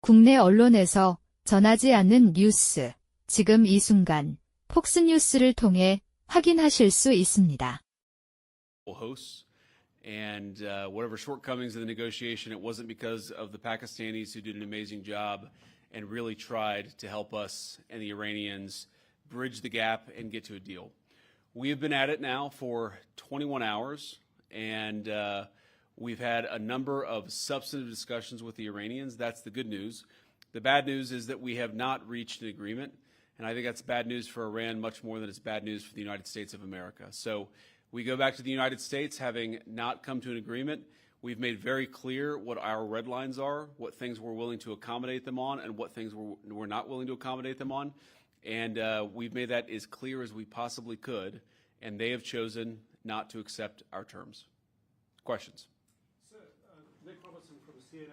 국내 언론에서 전하지 않는 뉴스, 지금 이 순간 폭스뉴스를 통해 확인하실 수 있습니다. Hosts and whatever shortcomings of the negotiation, it wasn't because of the Pakistanis who did an amazing job and really tried to help us and the Iranians bridge the gap and get to a deal. We have been at it now for 21 hours, and we've had a number of substantive discussions with the Iranians. That's the good news. The bad news is that we have not reached an agreement, and I think that's bad news for Iran much more than it's bad news for the United States of America. So we go back to the United States having not come to an agreement. We've made very clear what our red lines are, what things we're willing to accommodate them on, and what things we're not willing to accommodate them on. And we've made that as clear as we possibly could, and they have chosen not to accept our terms. Questions? Sir, Nick Robertson from CNN.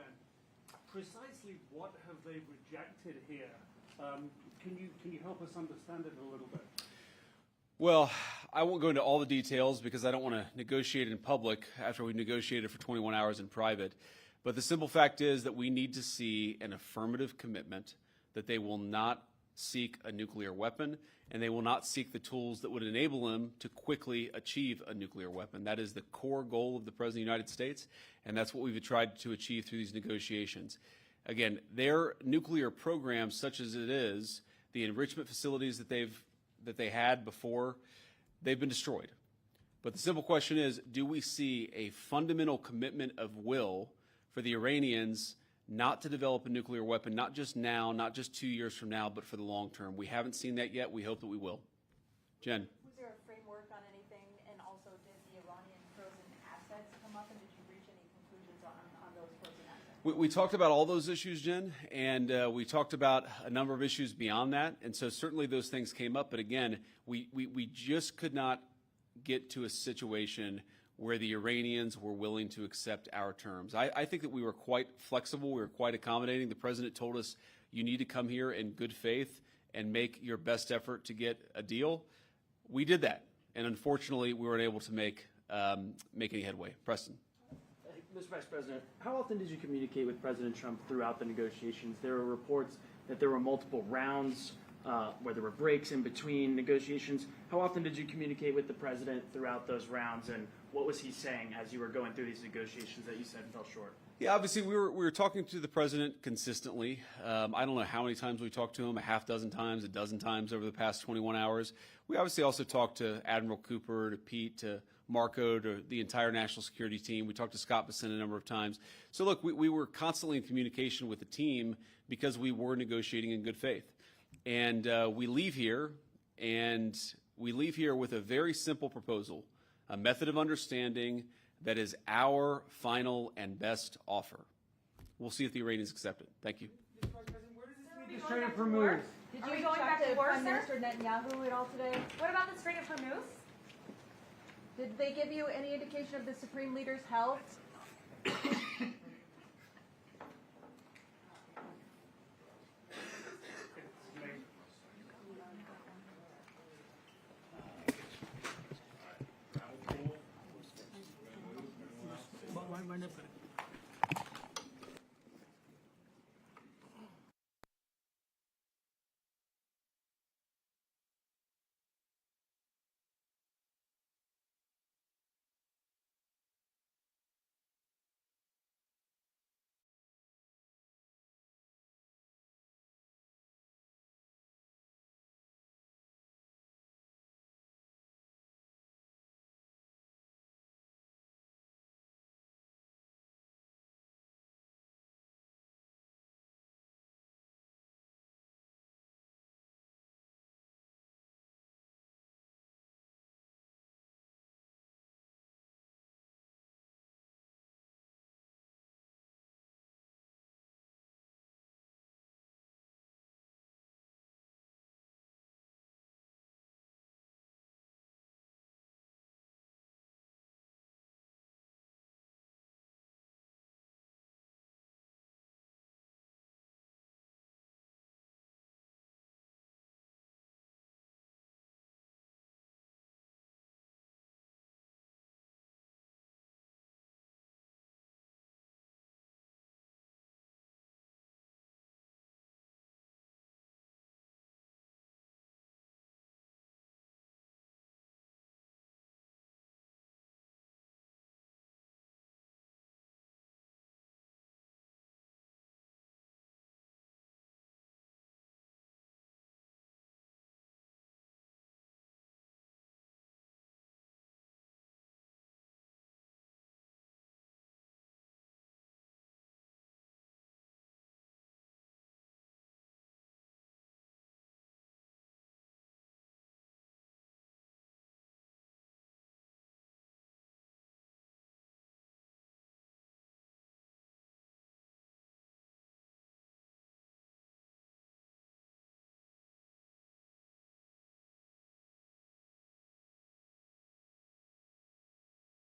Precisely what have they rejected here? Can you help us understand it a little bit? Well, I won't go into all the details because I don't want to negotiate in public after we've negotiated for 21 hours in private. But the simple fact is that we need to see an affirmative commitment that they will not seek a nuclear weapon and they will not seek the tools that would enable them to quickly achieve a nuclear weapon. That is the core goal of the President of the United States, and that's what we've tried to achieve through these negotiations. Again, their nuclear program, such as it is, the enrichment facilities that they had before, they've been destroyed. But the simple question is, do we see a fundamental commitment of will for the Iranians not to develop a nuclear weapon, not just now, not just 2 years from now, but for the long term? We haven't seen that yet. We hope that we will. Jen. Was there a framework on anything? And also, did the Iranian frozen assets come up, and did you reach any conclusions on those frozen assets? We talked about all those issues, Jen, and we talked about a number of issues beyond that. And so certainly those things came up. But again, we just could not get to a situation where the Iranians were willing to accept our terms. I think that we were quite flexible. We were quite accommodating. The president told us, you need to come here in good faith and make your best effort to get a deal. We did that. And unfortunately, we weren't able to make any headway. Preston. Mr. Vice President, how often did you communicate with President Trump throughout the negotiations? There were reports that there were multiple rounds where there were breaks in between negotiations. How often did you communicate with the president throughout those rounds, and what was he saying as you were going through these negotiations that you said fell short? Yeah, obviously we were talking to the president consistently. I don't know how many times we talked to him, a half dozen times, a dozen times over the past 21 hours. We obviously also talked to Admiral Cooper, to Pete, to Marco, to the entire national security team. We talked to Scott Bessent a number of times. So look, we were constantly in communication with the team because we were negotiating in good faith. And we leave here with a very simple proposal, a method of understanding that is our final and best offer. We'll see if the Iranians accept it. Thank you. Did you going back to Prime Minister Netanyahu at all today? What about the Strait of Hormuz? Did they give you any indication of the Supreme Leader's health?